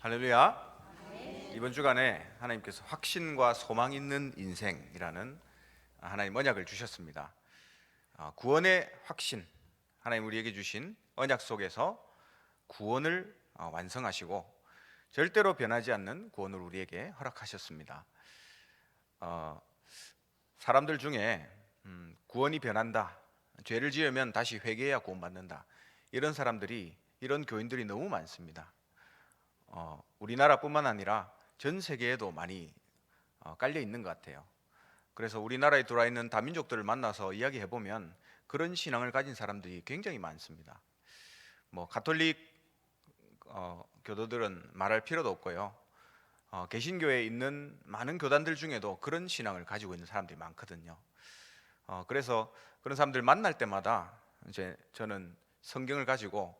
할렐루야. 이번 주간에 하나님께서 확신과 소망 있는 인생이라는 하나님 언약을 주셨습니다. 구원의 확신, 하나님 우리에게 주신 언약 속에서 구원을 완성하시고 절대로 변하지 않는 구원을 우리에게 허락하셨습니다. 사람들 중에 구원이 변한다, 죄를 지으면 다시 회개해야 구원받는다, 이런 교인들이 너무 많습니다. 우리나라뿐만 아니라 전 세계에도 많이 깔려 있는 것 같아요. 그래서 우리나라에 들어와 있는 다민족들을 만나서 이야기해 보면 그런 신앙을 가진 사람들이 굉장히 많습니다. 가톨릭 교도들은 말할 필요도 없고요. 개신교에 있는 많은 교단들 중에도 그런 신앙을 가지고 있는 사람들이 많거든요. 그래서 그런 사람들 만날 때마다 이제 저는 성경을 가지고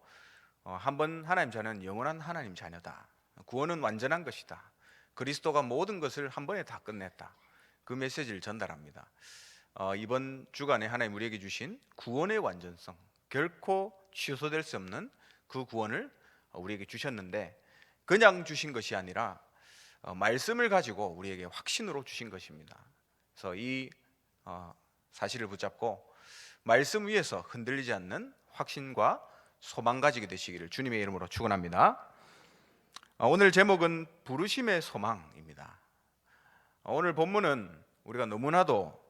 한번 하나님 자녀는 영원한 하나님 자녀다, 구원은 완전한 것이다, 그리스도가 모든 것을 한 번에 다 끝냈다, 그 메시지를 전달합니다. 이번 주간에 하나님 우리에게 주신 구원의 완전성, 결코 취소될 수 없는 그 구원을 우리에게 주셨는데 그냥 주신 것이 아니라 말씀을 가지고 우리에게 확신으로 주신 것입니다. 그래서 이 사실을 붙잡고 말씀 위에서 흔들리지 않는 확신과 소망 가지게 되시기를 주님의 이름으로 축원합니다. 오늘 제목은 부르심의 소망입니다. 오늘 본문은 우리가 너무나도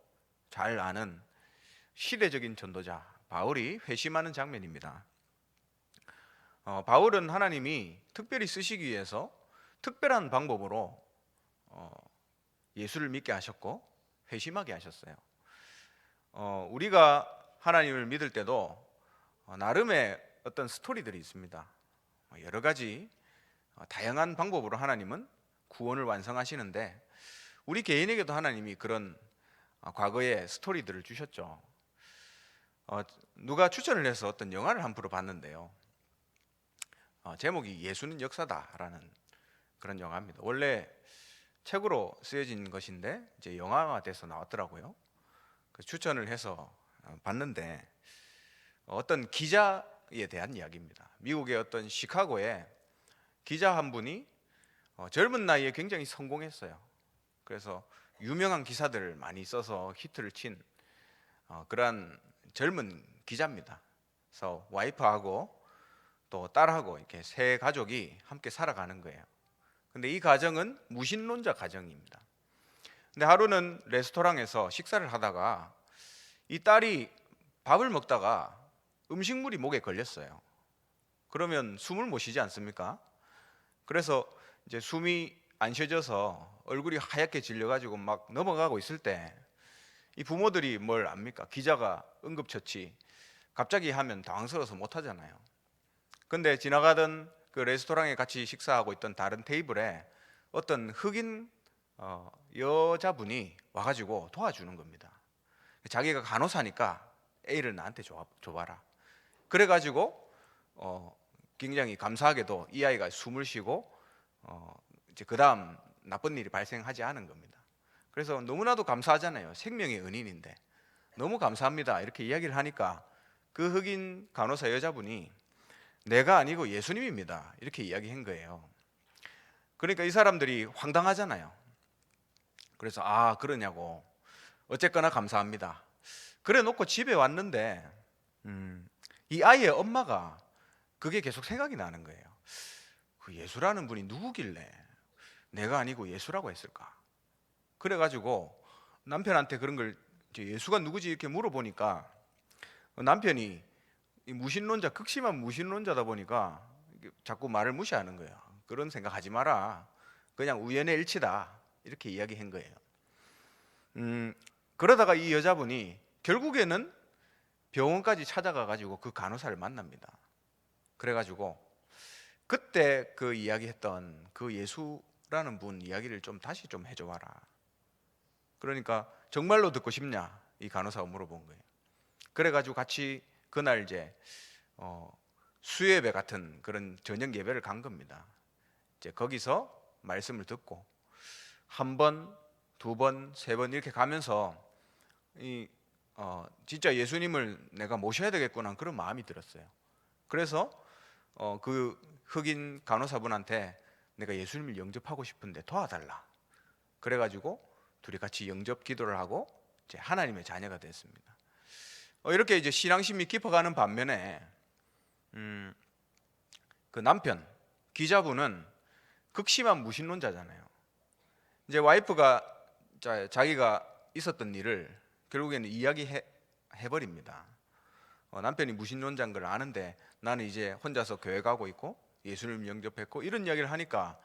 잘 아는 시대적인 전도자 바울이 회심하는 장면입니다. 바울은 하나님이 특별히 쓰시기 위해서 특별한 방법으로 예수를 믿게 하셨고 회심하게 하셨어요. 우리가 하나님을 믿을 때도 나름의 어떤 스토리들이 있습니다. 여러 가지 다양한 방법으로 하나님은 구원을 완성하시는데 우리 개인에게도 하나님이 그런 과거의 스토리들을 주셨죠. 누가 추천을 해서 어떤 영화를 한 프로 봤는데요. 제목이 예수는 역사다라는 그런 영화입니다. 원래 책으로 쓰여진 것인데 이제 영화가 돼서 나왔더라고요. 추천을 해서 봤는데 어떤 기자에 대한 이야기입니다. 미국의 어떤 시카고에 기자 한 분이 젊은 나이에 굉장히 성공했어요. 그래서 유명한 기사들을 많이 써서 히트를 친 그러한 젊은 기자입니다. 그래서 와이프하고 또 딸하고 이렇게 세 가족이 함께 살아가는 거예요. 근데 이 가정은 무신론자 가정입니다. 근데 하루는 레스토랑에서 식사를 하다가 이 딸이 밥을 먹다가 음식물이 목에 걸렸어요. 그러면 숨을 못 쉬지 않습니까? 그래서 이제 숨이 안 쉬어져서 얼굴이 하얗게 질려가지고 막 넘어가고 있을 때 이 부모들이 뭘 압니까? 기자가 응급처치 갑자기 하면 당황스러워서 못 하잖아요. 근데 지나가던 그 레스토랑에 같이 식사하고 있던 다른 테이블에 어떤 흑인 여자분이 와가지고 도와주는 겁니다. 자기가 간호사니까 A를 나한테 줘봐라. 그래가지고 굉장히 감사하게도 이 아이가 숨을 쉬고 이제 그 다음 나쁜 일이 발생하지 않은 겁니다. 그래서 너무나도 감사하잖아요. 생명의 은인인데 너무 감사합니다 이렇게 이야기를 하니까 그 흑인 간호사 여자분이 내가 아니고 예수님입니다 이렇게 이야기한 거예요. 그러니까 이 사람들이 황당하잖아요. 그래서 그러냐고, 어쨌거나 감사합니다 그래 놓고 집에 왔는데 이 아이의 엄마가 그게 계속 생각이 나는 거예요. 그 예수라는 분이 누구길래 내가 아니고 예수라고 했을까? 그래가지고 남편한테 그런 걸 예수가 누구지 이렇게 물어보니까 남편이 무신론자, 극심한 무신론자다 보니까 자꾸 말을 무시하는 거예요. 그런 생각하지 마라, 그냥 우연의 일치다 이렇게 이야기한 거예요. 그러다가 이 여자분이 결국에는 병원까지 찾아가 가지고 그 간호사를 만납니다. 그래가지고 그때 그 이야기했던 그 예수라는 분 이야기를 좀 다시 좀 해줘봐라. 그러니까 정말로 듣고 싶냐 이 간호사가 물어본 거예요. 그래가지고 같이 그날 이제 수예배 같은 그런 저녁 예배를 간 겁니다. 이제 거기서 말씀을 듣고 한 번, 두 번, 세 번 이렇게 가면서 진짜 예수님을 내가 모셔야 되겠구나 그런 마음이 들었어요. 그래서 그 흑인 간호사분한테 내가 예수님을 영접하고 싶은데 도와달라. 그래가지고 둘이 같이 영접 기도를 하고 이제 하나님의 자녀가 됐습니다. 이렇게 이제 신앙심이 깊어가는 반면에 그 남편 기자분은 극심한 무신론자잖아요. 이제 와이프가 자기가 있었던 일을 결국에는 이야기해버립니다. 남편이 무신론자인 걸 아는데 나는 이제 혼자서 교회 가고 있고 예수님 영접했고 이런 이야기를 하니까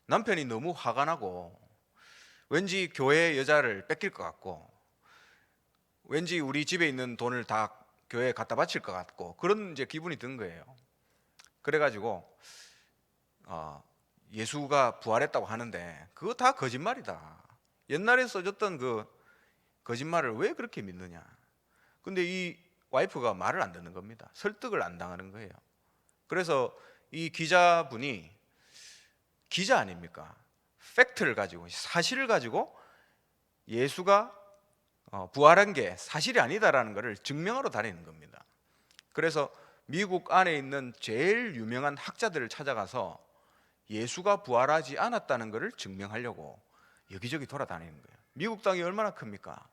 남편이 너무 화가 나고 왠지 교회 여자를 뺏길 것 같고 왠지 우리 집에 있는 돈을 다 교회에 갖다 바칠 것 같고 그런 이제 기분이 든 거예요. 그래가지고 예수가 부활했다고 하는데 그거 다 거짓말이다. 옛날에 써졌던 그 거짓말을 왜 그렇게 믿느냐. 근데 이 와이프가 말을 안 듣는 겁니다. 설득을 안 당하는 거예요. 그래서 이 기자분이 기자 아닙니까? 팩트를 가지고 사실을 가지고 예수가 부활한 게 사실이 아니다라는 것을 증명하러 다니는 겁니다. 그래서 미국 안에 있는 제일 유명한 학자들을 찾아가서 예수가 부활하지 않았다는 것을 증명하려고 여기저기 돌아다니는 거예요. 미국 땅이 얼마나 큽니까?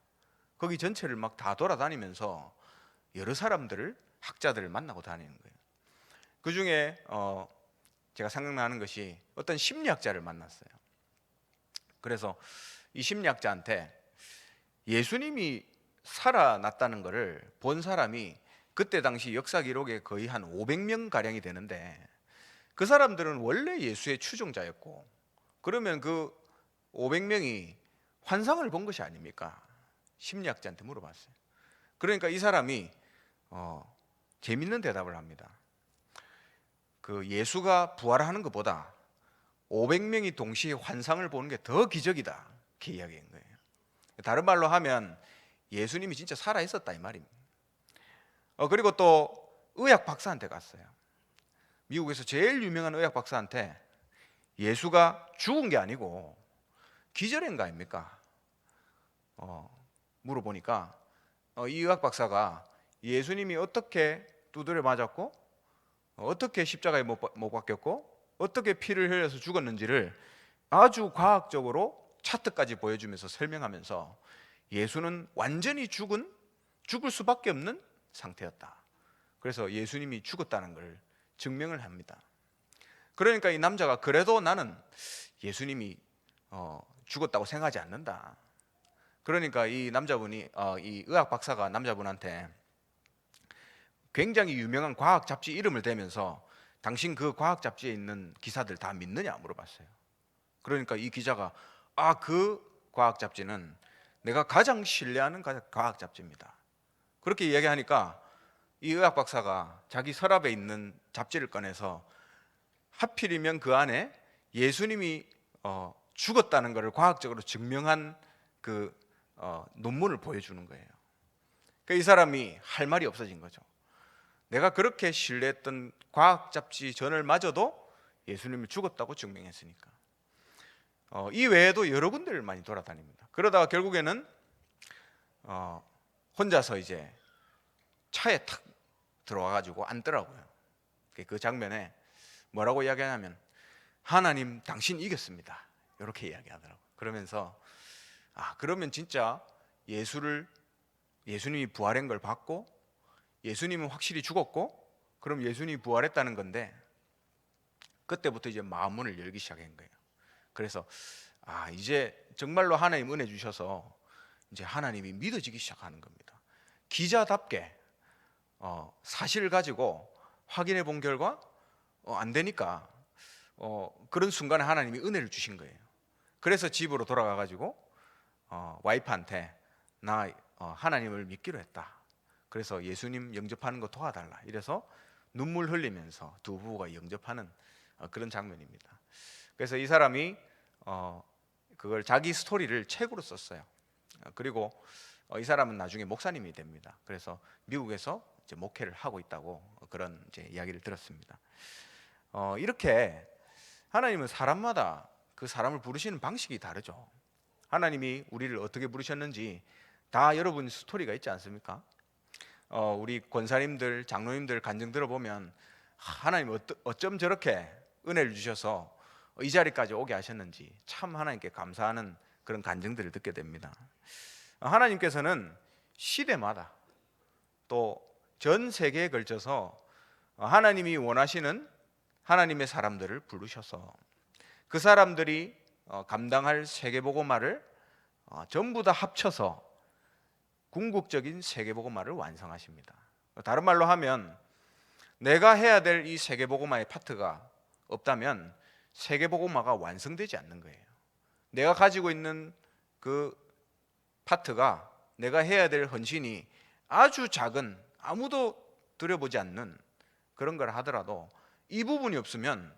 거기 전체를 막 다 돌아다니면서 여러 사람들을 학자들을 만나고 다니는 거예요. 그 중에 제가 생각나는 것이 어떤 심리학자를 만났어요. 그래서 이 심리학자한테 예수님이 살아났다는 것을 본 사람이 그때 당시 역사 기록에 거의 한 500명 가량이 되는데 그 사람들은 원래 예수의 추종자였고 그러면 그 500명이 환상을 본 것이 아닙니까? 심리학자한테 물어봤어요. 그러니까 이 사람이 재밌는 대답을 합니다. 그 예수가 부활하는 것보다 500명이 동시에 환상을 보는 게 더 기적이다. 이렇게 이야기한 거예요. 다른 말로 하면 예수님이 진짜 살아 있었다 이 말입니다. 그리고 또 의학 박사한테 갔어요. 미국에서 제일 유명한 의학 박사한테 예수가 죽은 게 아니고 기절한 거 아닙니까? 물어보니까 이 의학 박사가 예수님이 어떻게 두드려 맞았고 어떻게 십자가에 못 박혔고 어떻게 피를 흘려서 죽었는지를 아주 과학적으로 차트까지 보여주면서 설명하면서 예수는 완전히 죽을 수밖에 없는 상태였다. 그래서 예수님이 죽었다는 걸 증명을 합니다. 그러니까 이 남자가 그래도 나는 예수님이 죽었다고 생각하지 않는다. 그러니까 이 남자분이 이 의학 박사가 남자분한테 굉장히 유명한 과학 잡지 이름을 대면서 당신 그 과학 잡지에 있는 기사들 다 믿느냐 물어봤어요. 그러니까 이 기자가 그 과학 잡지는 내가 가장 신뢰하는 과학 잡지입니다. 그렇게 이야기하니까 이 의학 박사가 자기 서랍에 있는 잡지를 꺼내서 하필이면 그 안에 예수님이 죽었다는 것을 과학적으로 증명한 그 논문을 보여주는 거예요. 그러니까 이 사람이 할 말이 없어진 거죠. 내가 그렇게 신뢰했던 과학 잡지 저널마저도 예수님이 죽었다고 증명했으니까. 이 외에도 여러 군데를 많이 돌아다닙니다. 그러다가 결국에는 혼자서 이제 차에 탁 들어와가지고 앉더라고요. 그 장면에 뭐라고 이야기하냐면 하나님 당신 이겼습니다. 이렇게 이야기하더라고요. 그러면서 그러면 진짜 예수님이 부활한 걸 봤고 예수님은 확실히 죽었고 그럼 예수님이 부활했다는 건데 그때부터 이제 마음문을 열기 시작한 거예요. 그래서 이제 정말로 하나님 은혜 주셔서 이제 하나님이 믿어지기 시작하는 겁니다. 기자답게 사실을 가지고 확인해 본 결과 안 되니까 그런 순간에 하나님이 은혜를 주신 거예요. 그래서 집으로 돌아가 가지고 와이프한테 나 하나님을 믿기로 했다. 그래서 예수님 영접하는 거 도와달라. 이래서 눈물 흘리면서 두 부부가 영접하는 그런 장면입니다. 그래서 이 사람이 그걸 자기 스토리를 책으로 썼어요. 그리고 이 사람은 나중에 목사님이 됩니다. 그래서 미국에서 이제 목회를 하고 있다고 그런 이제 이야기를 들었습니다. 이렇게 하나님은 사람마다 그 사람을 부르시는 방식이 다르죠. 하나님이 우리를 어떻게 부르셨는지 다 여러분 스토리가 있지 않습니까? 우리 권사님들, 장로님들 간증 들어보면 하나님 어쩜 저렇게 은혜를 주셔서 이 자리까지 오게 하셨는지 참 하나님께 감사하는 그런 간증들을 듣게 됩니다. 하나님께서는 시대마다 또 전 세계에 걸쳐서 하나님이 원하시는 하나님의 사람들을 부르셔서 그 사람들이 감당할 세계복음화를 전부 다 합쳐서 궁극적인 세계복음화를 완성하십니다. 다른 말로 하면 내가 해야 될 이 세계복음화의 파트가 없다면 세계복음화가 완성되지 않는 거예요. 내가 가지고 있는 그 파트가, 내가 해야 될 헌신이 아주 작은, 아무도 들여보지 않는 그런 걸 하더라도 이 부분이 없으면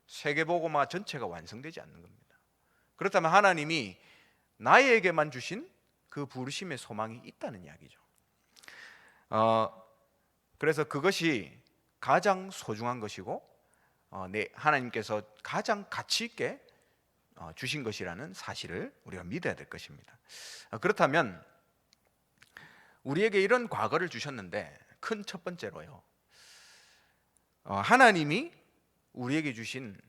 세계복음화 전체가 완성되지 않는 겁니다. 그렇다면 하나님이 나에게만 주신 그 부르심의 소망이 있다는 이야기죠. 그래서 그것이 가장 소중한 것이고 하나님께서 가장 가치 있게 주신 것이라는 사실을 우리가 믿어야 될 것입니다. 그렇다면 우리에게 이런 과거를 주셨는데 큰 첫 번째로요, 하나님이 우리에게 주신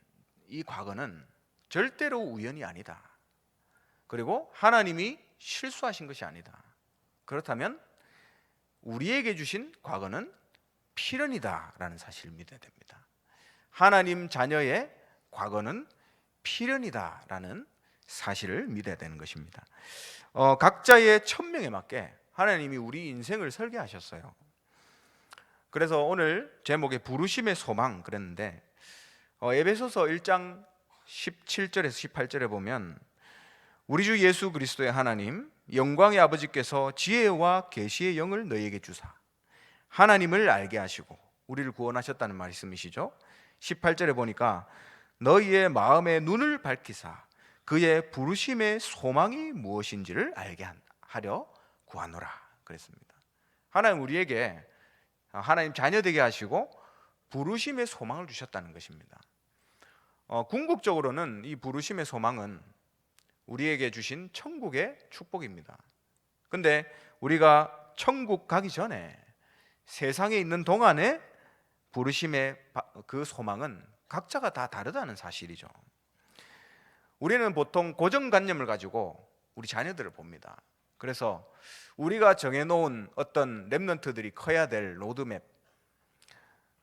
이 과거는 절대로 우연이 아니다. 그리고 하나님이 실수하신 것이 아니다. 그렇다면 우리에게 주신 과거는 필연이다라는 사실을 믿어야 됩니다. 하나님 자녀의 과거는 필연이다라는 사실을 믿어야 되는 것입니다. 각자의 천명에 맞게 하나님이 우리 인생을 설계하셨어요. 그래서 오늘 제목에 부르심의 소망 그랬는데 에베소서 1장 17절에서 18절에 보면 우리 주 예수 그리스도의 하나님 영광의 아버지께서 지혜와 계시의 영을 너희에게 주사 하나님을 알게 하시고 우리를 구원하셨다는 말씀이시죠. 18절에 보니까 너희의 마음의 눈을 밝히사 그의 부르심의 소망이 무엇인지를 알게 하려 구하노라 그랬습니다. 하나님 우리에게 하나님 자녀 되게 하시고 부르심의 소망을 주셨다는 것입니다. 궁극적으로는 이 부르심의 소망은 우리에게 주신 천국의 축복입니다. 근데 우리가 천국 가기 전에 세상에 있는 동안에 부르심의 그 소망은 각자가 다 다르다는 사실이죠. 우리는 보통 고정관념을 가지고 우리 자녀들을 봅니다. 그래서 우리가 정해놓은 어떤 렘넌트들이 커야 될 로드맵,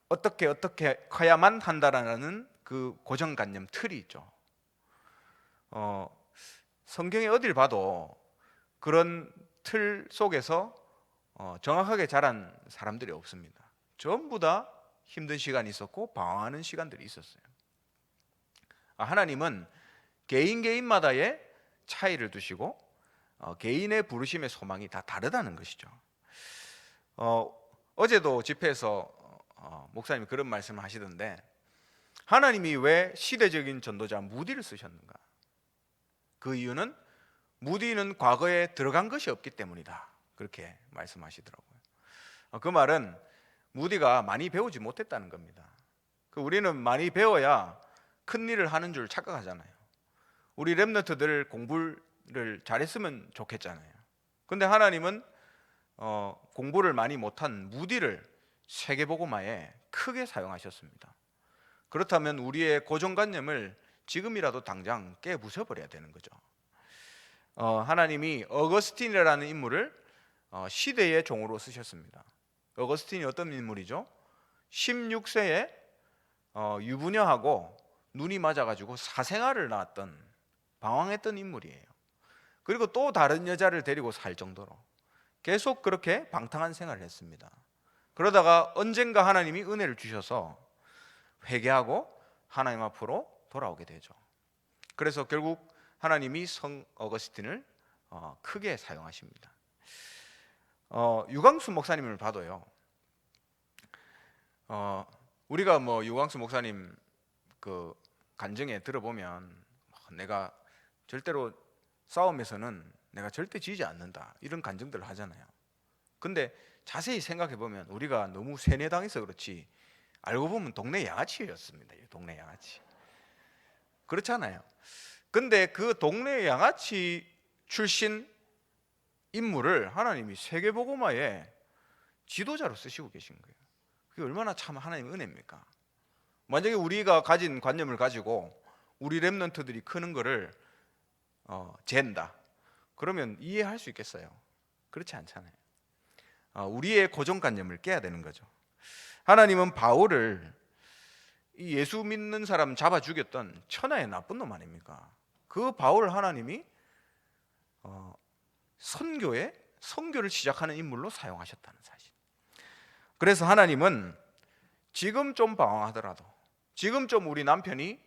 어떻게 커야만 한다라는 그 고정관념 틀이 있죠. 성경에 어딜 봐도 그런 틀 속에서 정확하게 자란 사람들이 없습니다. 전부 다 힘든 시간이 있었고 방황하는 시간들이 있었어요. 하나님은 개인마다의 차이를 두시고 개인의 부르심의 소망이 다 다르다는 것이죠. 어제도 집회에서 목사님이 그런 말씀을 하시던데 하나님이 왜 시대적인 전도자 무디를 쓰셨는가? 그 이유는 무디는 과거에 들어간 것이 없기 때문이다. 그렇게 말씀하시더라고요. 그 말은 무디가 많이 배우지 못했다는 겁니다. 우리는 많이 배워야 큰 일을 하는 줄 착각하잖아요. 우리 렘넌트들 공부를 잘했으면 좋겠잖아요. 근데 하나님은 공부를 많이 못한 무디를 세계복음화에 크게 사용하셨습니다. 그렇다면 우리의 고정관념을 지금이라도 당장 깨부숴버려야 되는 거죠. 하나님이 어거스틴이라는 인물을 시대의 종으로 쓰셨습니다. 어거스틴이 어떤 인물이죠? 16세에 유부녀하고 눈이 맞아가지고 사생아를 낳았던 방황했던 인물이에요. 그리고 또 다른 여자를 데리고 살 정도로 계속 그렇게 방탕한 생활을 했습니다. 그러다가 언젠가 하나님이 은혜를 주셔서 회개하고 하나님 앞으로 돌아오게 되죠. 그래서 결국 하나님이 성 어거스틴을 크게 사용하십니다. 유광수 목사님을 봐도요. 우리가 유광수 목사님 그 간증에 들어보면 내가 절대로 싸움에서는 내가 절대 지지 않는다 이런 간증들을 하잖아요. 근데 자세히 생각해 보면 우리가 너무 세뇌당해서 그렇지 알고 보면 동네 양아치였습니다. 동네 양아치. 그렇잖아요. 근데 그 동네 양아치 출신 인물을 하나님이 세계복음화의 지도자로 쓰시고 계신 거예요. 그게 얼마나 참 하나님의 은혜입니까? 만약에 우리가 가진 관념을 가지고 우리 렘넌트들이 크는 거를 잰다. 그러면 이해할 수 있겠어요? 그렇지 않잖아요. 우리의 고정관념을 깨야 되는 거죠. 하나님은 바울을 이 예수 믿는 사람 잡아 죽였던 천하의 나쁜 놈 아닙니까? 그 바울 하나님이 선교를 시작하는 인물로 사용하셨다는 사실. 그래서 하나님은 지금 좀 방황하더라도, 지금 좀 우리 남편이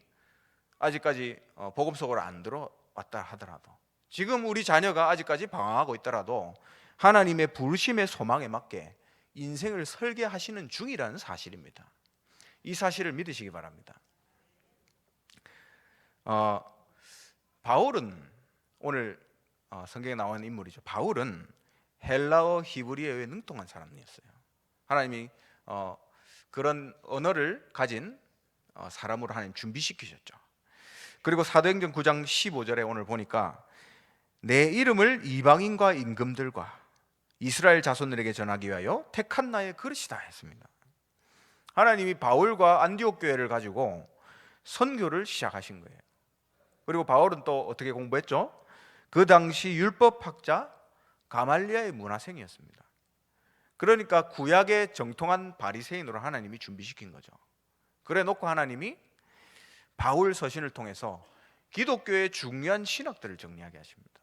아직까지 복음 속으로 안 들어왔다 하더라도, 지금 우리 자녀가 아직까지 방황하고 있더라도 하나님의 부르심의 소망에 맞게 인생을 설계하시는 중이라는 사실입니다. 이 사실을 믿으시기 바랍니다. 바울은 오늘 성경에 나온 인물이죠. 바울은 헬라어 히브리어에 능통한 사람이었어요. 하나님이 그런 언어를 가진 사람으로 하나님 준비시키셨죠. 그리고 사도행전 9장 15절에 오늘 보니까 내 이름을 이방인과 임금들과 이스라엘 자손들에게 전하기 위하여 택한 나의 그릇이다 했습니다. 하나님이 바울과 안디옥 교회를 가지고 선교를 시작하신 거예요. 그리고 바울은 또 어떻게 공부했죠? 그 당시 율법학자 가말리아의 문화생이었습니다. 그러니까 구약의 정통한 바리새인으로 하나님이 준비시킨 거죠. 그래 놓고 하나님이 바울 서신을 통해서 기독교의 중요한 신학들을 정리하게 하십니다.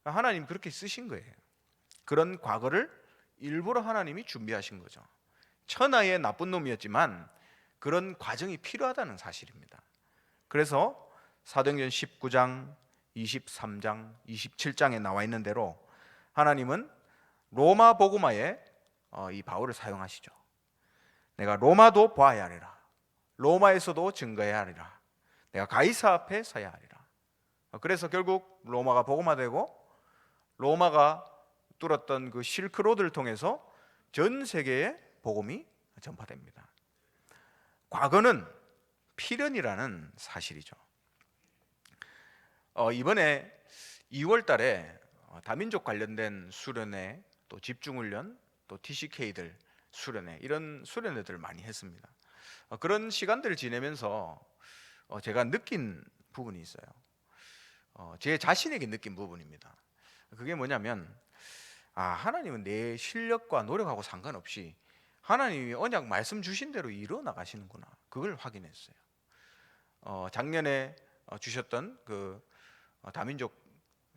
하나님 그렇게 쓰신 거예요. 그런 과거를 일부러 하나님이 준비하신 거죠. 천하의 나쁜 놈이었지만 그런 과정이 필요하다는 사실입니다. 그래서 사도행전 19장, 23장, 27장에 나와 있는 대로 하나님은 로마 복음화에 이 바울을 사용하시죠. 내가 로마도 보아야 하리라. 로마에서도 증거해야 하리라. 내가 가이사 앞에 서야 하리라. 그래서 결국 로마가 복음화되고 로마가 뚫었던 그 실크로드를 통해서 전 세계에 복음이 전파됩니다. 과거는 필연이라는 사실이죠. 이번에 2월 달에 다민족 관련된 수련회, 또 집중훈련, 또 TCK들 수련회, 이런 수련회들을 많이 했습니다. 그런 시간들을 지내면서 제가 느낀 부분이 있어요. 제 자신에게 느낀 부분입니다. 그게 뭐냐면 하나님은 내 실력과 노력하고 상관없이 하나님이 언약 말씀 주신 대로 이루어 나가시는구나. 그걸 확인했어요. 작년에 주셨던 그 다민족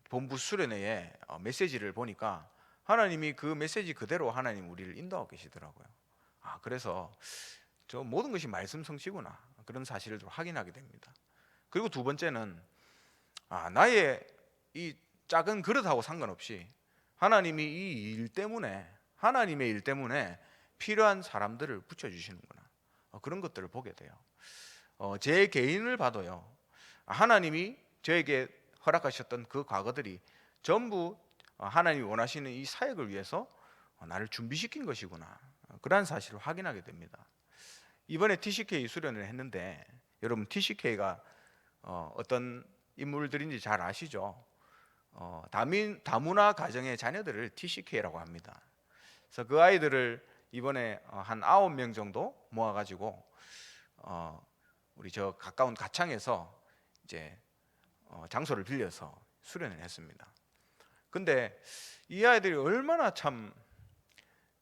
본부 수련회의 메시지를 보니까 하나님이 그 메시지 그대로 하나님 우리를 인도하고 계시더라고요. 그래서 저 모든 것이 말씀 성취구나, 그런 사실을 좀 확인하게 됩니다. 그리고 두 번째는 나의 이 작은 그릇하고 상관없이 하나님이 이 일 때문에, 하나님의 일 때문에 필요한 사람들을 붙여주시는구나, 그런 것들을 보게 돼요. 제 개인을 봐도요, 하나님이 저에게 허락하셨던 그 과거들이 전부 하나님이 원하시는 이 사역을 위해서 나를 준비시킨 것이구나, 그러한 사실을 확인하게 됩니다. 이번에 TCK 수련을 했는데 여러분 TCK가 어떤 인물들인지 잘 아시죠? 다문화 가정의 자녀들을 TCK라고 합니다. 그래서 그 아이들을 이번에 한 9명 정도 모아가지고 우리 저 가까운 가창에서 이제 장소를 빌려서 수련을 했습니다. 근데 이 아이들이 얼마나 참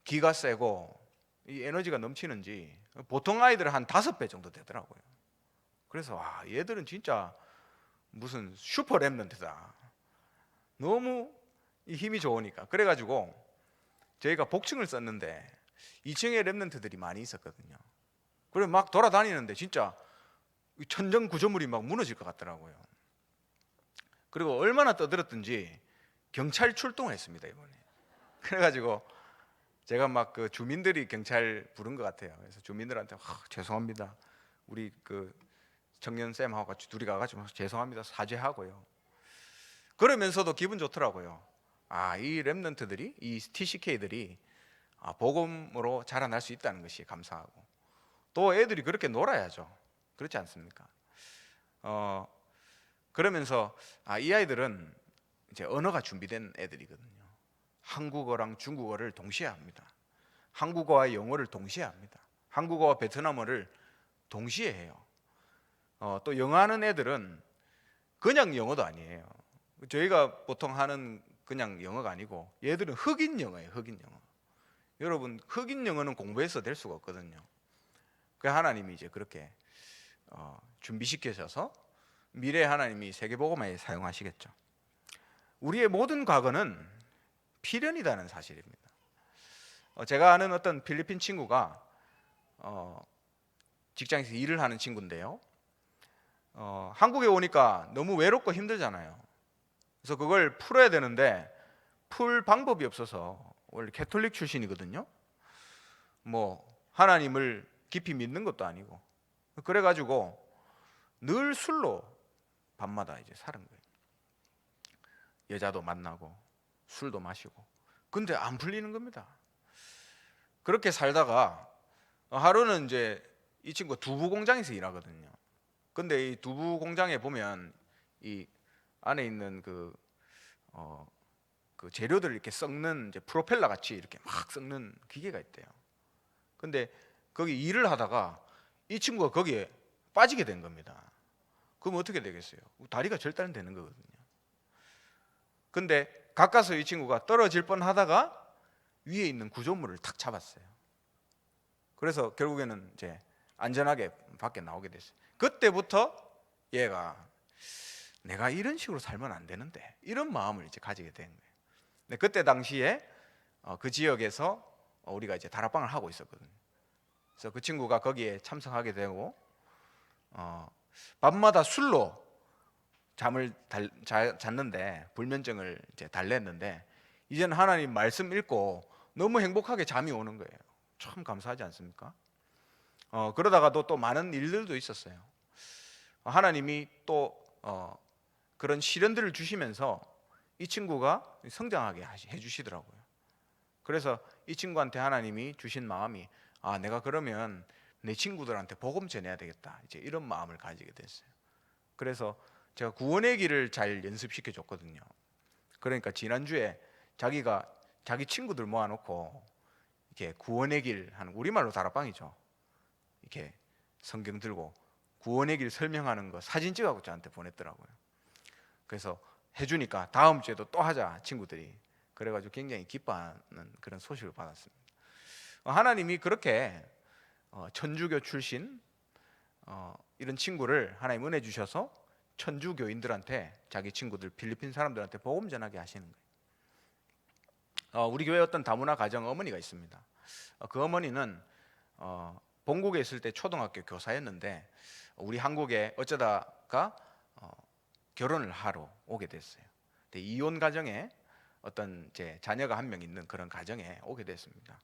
기가 세고 이 에너지가 넘치는지 보통 아이들 한 5배 정도 되더라고요. 그래서 얘들은 진짜 무슨 슈퍼 랩런트다, 너무 힘이 좋으니까. 그래가지고 저희가 복층을 썼는데 2층에 랩런트들이 많이 있었거든요. 그래 막 돌아다니는데 진짜 천정 구조물이 막 무너질 것 같더라고요. 그리고 얼마나 떠들었든지 경찰 출동을 했습니다 이번에. 그래가지고 제가 막 그 주민들이 경찰 부른 것 같아요. 그래서 주민들한테 죄송합니다, 우리 그 청년 쌤하고 같이 둘이 가가지고 죄송합니다 사죄하고요. 그러면서도 기분 좋더라고요. 이 랩런트들이, 이 TCK들이 복음으로 자라날 수 있다는 것이 감사하고, 또 애들이 그렇게 놀아야죠. 그렇지 않습니까? 그러면서 이 아이들은 이제 언어가 준비된 애들이거든요. 한국어랑 중국어를 동시에 합니다. 한국어와 영어를 동시에 합니다. 한국어와 베트남어를 동시에 해요. 또 영어하는 애들은 그냥 영어도 아니에요. 저희가 보통 하는 그냥 영어가 아니고 얘들은 흑인 영어예요. 흑인 영어. 여러분, 흑인 영어는 공부해서 될 수가 없거든요. 그 하나님이 이제 그렇게 준비시키셔서 미래에 하나님이 세계복음화에 사용하시겠죠. 우리의 모든 과거는 필연이라는 사실입니다. 제가 아는 어떤 필리핀 친구가 직장에서 일을 하는 친구인데요. 한국에 오니까 너무 외롭고 힘들잖아요. 그래서 그걸 풀어야 되는데 풀 방법이 없어서, 원래 캐톨릭 출신이거든요. 뭐 하나님을 깊이 믿는 것도 아니고, 그래가지고 늘 술로 밤마다 이제 사는 거예요. 여자도 만나고 술도 마시고. 근데 안 풀리는 겁니다. 그렇게 살다가 하루는 이제 이 친구가 두부 공장에서 일하거든요. 근데 이 두부 공장에 보면 이 안에 있는 그 재료들을 이렇게 썩는 이제 프로펠러 같이 이렇게 막 썩는 기계가 있대요. 근데 거기 일을 하다가 이 친구가 거기에 빠지게 된 겁니다. 그럼 어떻게 되겠어요? 다리가 절단되는 거거든요. 근데 가까스로 이 친구가 떨어질 뻔 하다가 위에 있는 구조물을 탁 잡았어요. 그래서 결국에는 이제 안전하게 밖에 나오게 됐어요. 그때부터 얘가 내가 이런 식으로 살면 안 되는데, 이런 마음을 이제 가지게 된 거예요. 근데 그때 당시에 그 지역에서 우리가 이제 다락방을 하고 있었거든요. 그래서 그 친구가 거기에 참석하게 되고 밤마다 술로 잠을 잤는데, 불면증을 이제 달랬는데, 이제는 하나님 말씀 읽고 너무 행복하게 잠이 오는 거예요. 참 감사하지 않습니까? 그러다가도 또 많은 일들도 있었어요. 하나님이 또 그런 시련들을 주시면서 이 친구가 성장하게 해주시더라고요. 그래서 이 친구한테 하나님이 주신 마음이, 내가 그러면 내 친구들한테 복음 전해야 되겠다, 이제 이런 마음을 가지게 됐어요. 그래서 제가 구원의 길을 잘 연습시켜 줬거든요. 그러니까 지난주에 자기가 자기 친구들 모아놓고 이렇게 구원의 길 하는, 우리말로 다락방이죠. 이렇게 성경 들고 구원의 길 설명하는 거 사진 찍어서 저한테 보냈더라고요. 그래서 해주니까 다음 주에도 또 하자, 친구들이. 그래가지고 굉장히 기뻐하는 그런 소식을 받았습니다. 하나님이 그렇게 천주교 출신 이런 친구를 하나님 은혜 주셔서 천주교인들한테, 자기 친구들 필리핀 사람들한테 복음 전하게 하시는 거예요. 우리 교회 어떤 다문화 가정 어머니가 있습니다. 그 어머니는 본국에 있을 때 초등학교 교사였는데 우리 한국에 어쩌다가 결혼을 하러 오게 됐어요. 근데 이혼 가정에 어떤 제 자녀가 한 명 있는 그런 가정에 오게 됐습니다.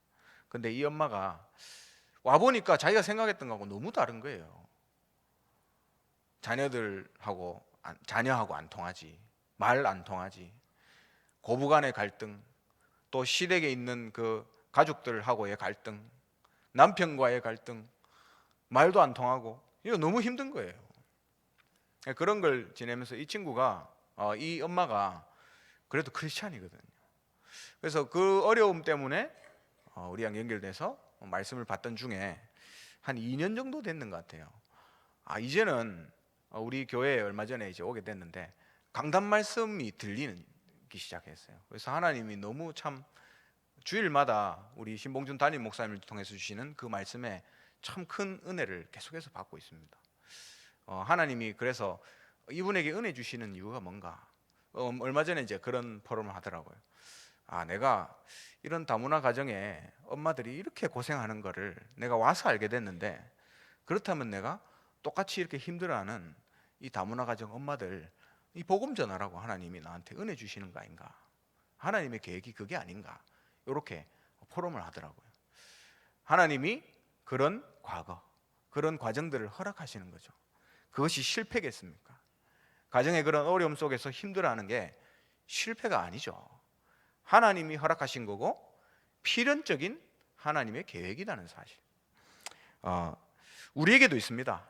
근데 이 엄마가 와 보니까 자기가 생각했던 거하고 너무 다른 거예요. 자녀하고 안 통하지, 말 안 통하지, 고부간의 갈등, 또 시댁에 있는 그 가족들하고의 갈등, 남편과의 갈등, 말도 안 통하고, 이거 너무 힘든 거예요. 그런 걸 지내면서 이 친구가 이 엄마가 그래도 크리스찬이거든요. 그래서 그 어려움 때문에 우리랑 연결돼서 말씀을 받던 중에 한 2년 정도 됐는 것 같아요. 이제는 우리 교회에 얼마 전에 이제 오게 됐는데 강단 말씀이 들리기 시작했어요. 그래서 하나님이 너무 참 주일마다 우리 신봉준 담임 목사님을 통해서 주시는 그 말씀에 참 큰 은혜를 계속해서 받고 있습니다. 하나님이 그래서 이분에게 은혜 주시는 이유가 뭔가, 얼마 전에 이제 그런 포럼을 하더라고요. 내가 이런 다문화 가정에 엄마들이 이렇게 고생하는 거를 내가 와서 알게 됐는데, 그렇다면 내가 똑같이 이렇게 힘들어하는 이 다문화 가정 엄마들 이 복음 전하라고 하나님이 나한테 은혜 주시는 거 아닌가, 하나님의 계획이 그게 아닌가, 이렇게 포럼을 하더라고요. 하나님이 그런 과거, 그런 과정들을 허락하시는 거죠. 그것이 실패겠습니까? 가정의 그런 어려움 속에서 힘들어하는 게 실패가 아니죠. 하나님이 허락하신 거고 필연적인 하나님의 계획이라는 사실. 우리에게도 있습니다.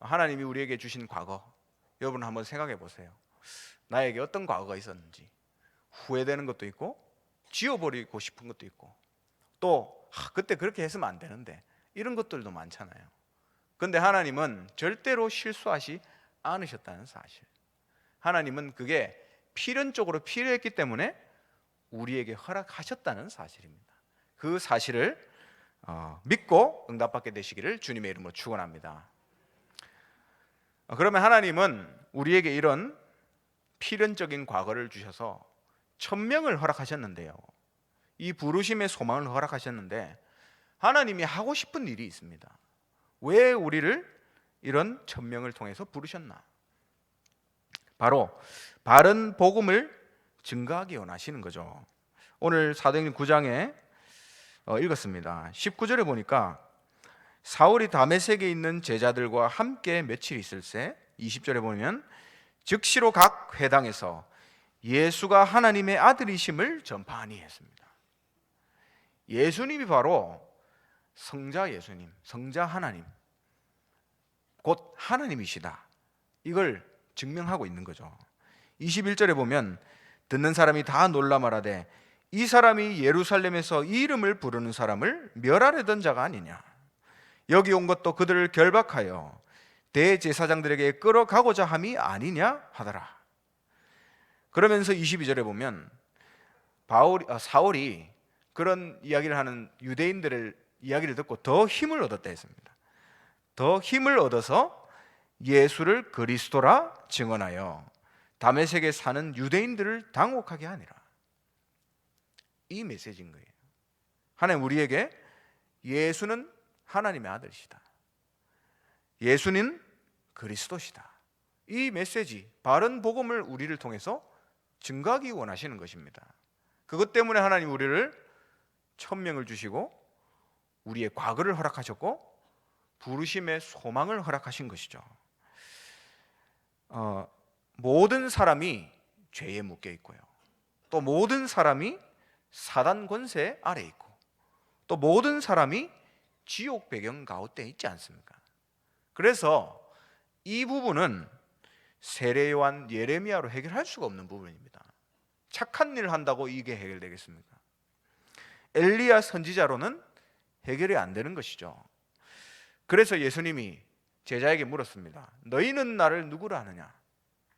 하나님이 우리에게 주신 과거, 여러분 한번 생각해 보세요. 나에게 어떤 과거가 있었는지 후회되는 것도 있고 지워버리고 싶은 것도 있고, 또 그때 그렇게 했으면 안 되는데, 이런 것들도 많잖아요. 근데 하나님은 절대로 실수하지 않으셨다는 사실. 하나님은 그게 필연적으로 필요했기 때문에 우리에게 허락하셨다는 사실입니다. 그 사실을 믿고 응답받게 되시기를 주님의 이름으로 축원합니다. 그러면 하나님은 우리에게 이런 필연적인 과거를 주셔서 천명을 허락하셨는데요, 이 부르심의 소망을 허락하셨는데 하나님이 하고 싶은 일이 있습니다. 왜 우리를 이런 천명을 통해서 부르셨나? 바로 바른 복음을 증거하기 원하시는 거죠. 오늘 사도행전 9장에 읽었습니다. 19절에 보니까 사울이 다메섹에 있는 제자들과 함께 며칠 있을새, 20절에 보면 즉시로 각 회당에서 예수가 하나님의 아들이심을 전파하니 했습니다. 예수님이 바로 성자 예수님, 성자 하나님, 곧 하나님이시다, 이걸 증명하고 있는 거죠. 21절에 보면 듣는 사람이 다 놀라 말하되 이 사람이 예루살렘에서 이 이름을 부르는 사람을 멸하려던 자가 아니냐, 여기 온 것도 그들을 결박하여 대제사장들에게 끌어가고자 함이 아니냐 하더라. 그러면서 22절에 보면 사울이 그런 이야기를 하는 유대인들의 이야기를 듣고 더 힘을 얻었다 했습니다. 더 힘을 얻어서 예수를 그리스도라 증언하여 다메섹에 사는 유대인들을 당혹하게 하니라. 이 메시지인 거예요. 하나님 우리에게 예수는 하나님의 아들이시다, 예수는 그리스도시다, 이 메시지, 바른 복음을 우리를 통해서 증거하기 원하시는 것입니다. 그것 때문에 하나님 우리를 천명을 주시고 우리의 과거를 허락하셨고 부르심의 소망을 허락하신 것이죠. 모든 사람이 죄에 묶여 있고요, 또 모든 사람이 사단 권세 아래 있고, 또 모든 사람이 지옥 배경 가운데 있지 않습니까? 그래서 이 부분은 세례 요한, 예레미야로 해결할 수가 없는 부분입니다. 착한 일을 한다고 이게 해결되겠습니까? 엘리야 선지자로는 해결이 안 되는 것이죠. 그래서 예수님이 제자에게 물었습니다. 너희는 나를 누구라 하느냐?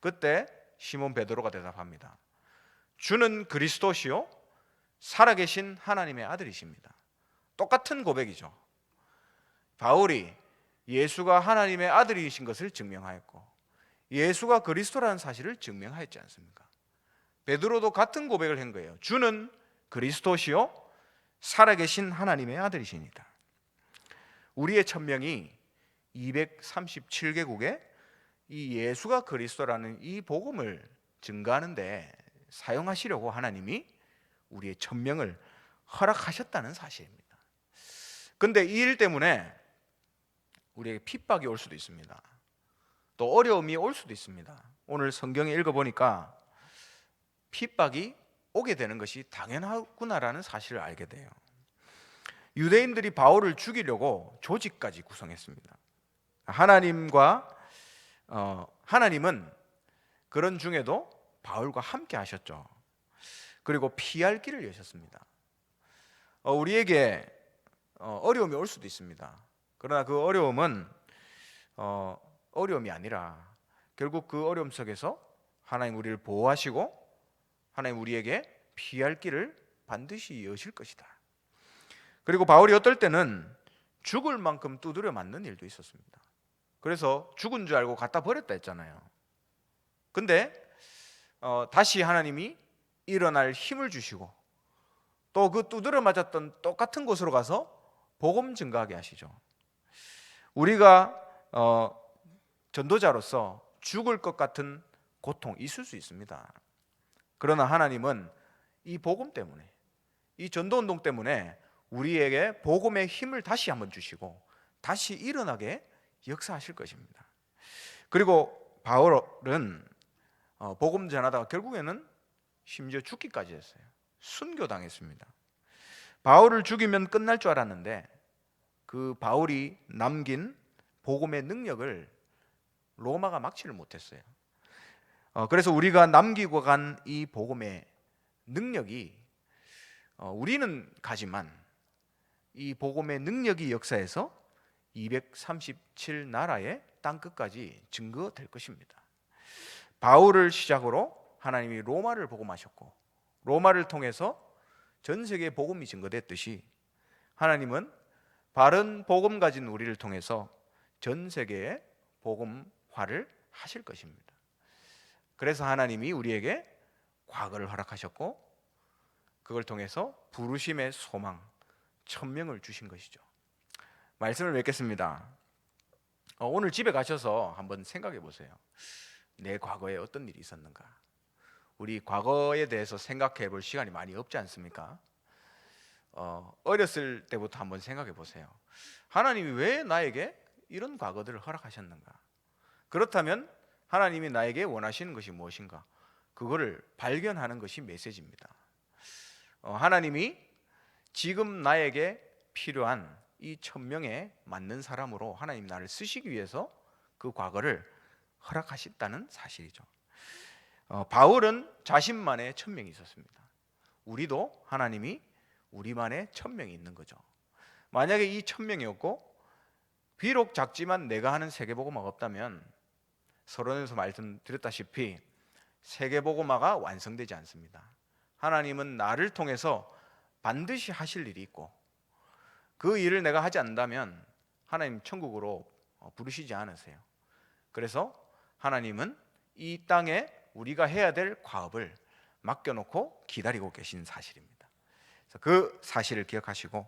그때 시몬 베드로가 대답합니다. 주는 그리스도시요 살아계신 하나님의 아들이십니다. 똑같은 고백이죠. 바울이 예수가 하나님의 아들이신 것을 증명하였고 예수가 그리스도라는 사실을 증명하였지 않습니까? 베드로도 같은 고백을 한 거예요. 주는 그리스도시요 살아계신 하나님의 아들이십니다. 우리의 천명이 237개국에 이 예수가 그리스도라는 이 복음을 증거하는데 사용하시려고 하나님이 우리의 천명을 허락하셨다는 사실입니다. 그런데 이 일 때문에 우리에게 핍박이 올 수도 있습니다. 또 어려움이 올 수도 있습니다. 오늘 성경에 읽어보니까 핍박이 오게 되는 것이 당연하구나라는 사실을 알게 돼요. 유대인들이 바울을 죽이려고 조직까지 구성했습니다. 하나님은 그런 중에도 바울과 함께 하셨죠. 그리고 피할 길을 여셨습니다. 우리에게 어려움이 올 수도 있습니다. 그러나 그 어려움은 어려움이 아니라 결국 그 어려움 속에서 하나님 우리를 보호하시고 하나님 우리에게 피할 길을 반드시 여실 것이다. 그리고 바울이 어떨 때는 죽을 만큼 두드려 맞는 일도 있었습니다. 그래서 죽은 줄 알고 갖다 버렸다 했잖아요. 근데 다시 하나님이 일어날 힘을 주시고 또 그 두드려 맞았던 똑같은 곳으로 가서 복음 증거하게 하시죠. 우리가 전도자로서 죽을 것 같은 고통 있을 수 있습니다. 그러나 하나님은 이 복음 때문에, 이 전도운동 때문에 우리에게 복음의 힘을 다시 한번 주시고 다시 일어나게 역사하실 것입니다. 그리고 바울은 복음 전하다가 결국에는 심지어 죽기까지 했어요. 순교당했습니다. 바울을 죽이면 끝날 줄 알았는데 그 바울이 남긴 복음의 능력을 로마가 막지를 못했어요. 그래서 우리가 남기고 간 이 복음의 능력이 우리는 가지만 이 복음의 능력이 역사에서 237 나라의 땅 끝까지 증거될 것입니다. 바울을 시작으로 하나님이 로마를 복음하셨고 로마를 통해서 전 세계에 복음이 증거됐듯이 하나님은 바른 복음 가진 우리를 통해서 전 세계에 복음화를 하실 것입니다. 그래서 하나님이 우리에게 과거를 허락하셨고 그걸 통해서 부르심의 소망, 천명을 주신 것이죠. 말씀을 맺겠습니다. 오늘 집에 가셔서 한번 생각해 보세요. 내 과거에 어떤 일이 있었는가? 우리 과거에 대해서 생각해 볼 시간이 많이 없지 않습니까? 어렸을 때부터 한번 생각해 보세요. 하나님이 왜 나에게 이런 과거들을 허락하셨는가? 그렇다면 하나님이 나에게 원하시는 것이 무엇인가? 그거를 발견하는 것이 메시지입니다. 하나님이 지금 나에게 필요한 이 천명에 맞는 사람으로 하나님 나를 쓰시기 위해서 그 과거를 허락하셨다는 사실이죠. 바울은 자신만의 천명이 있었습니다. 우리도 하나님이 우리만의 천명이 있는 거죠. 만약에 이 천명이 없고 비록 작지만 내가 하는 세계복음화가 없다면 서론에서 말씀드렸다시피 세계복음화가 완성되지 않습니다. 하나님은 나를 통해서 반드시 하실 일이 있고 그 일을 내가 하지 않는다면 하나님 천국으로 부르시지 않으세요. 그래서 하나님은 이 땅에 우리가 해야 될 과업을 맡겨놓고 기다리고 계신 사실입니다. 그래서 그 사실을 기억하시고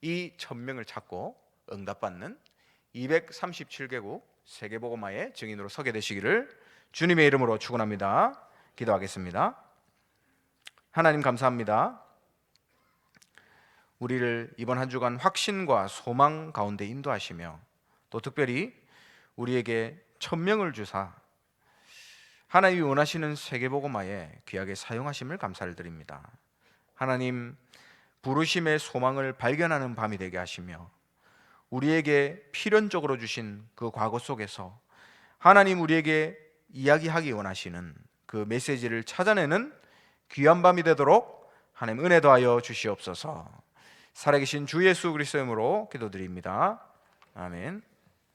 이 천명을 찾고 응답받는 237개국 세계복음화의 증인으로 서게 되시기를 주님의 이름으로 축원합니다. 기도하겠습니다. 하나님 감사합니다. 우리를 이번 한 주간 확신과 소망 가운데 인도하시며 또 특별히 우리에게 천명을 주사 하나님이 원하시는 세계복음화에 귀하게 사용하심을 감사를 드립니다. 하나님 부르심의 소망을 발견하는 밤이 되게 하시며 우리에게 필연적으로 주신 그 과거 속에서 하나님 우리에게 이야기하기 원하시는 그 메시지를 찾아내는 귀한 밤이 되도록 하나님 은혜 더하여 주시옵소서. 살아계신 주 예수 그리스도의 이름으로 기도드립니다. 아멘.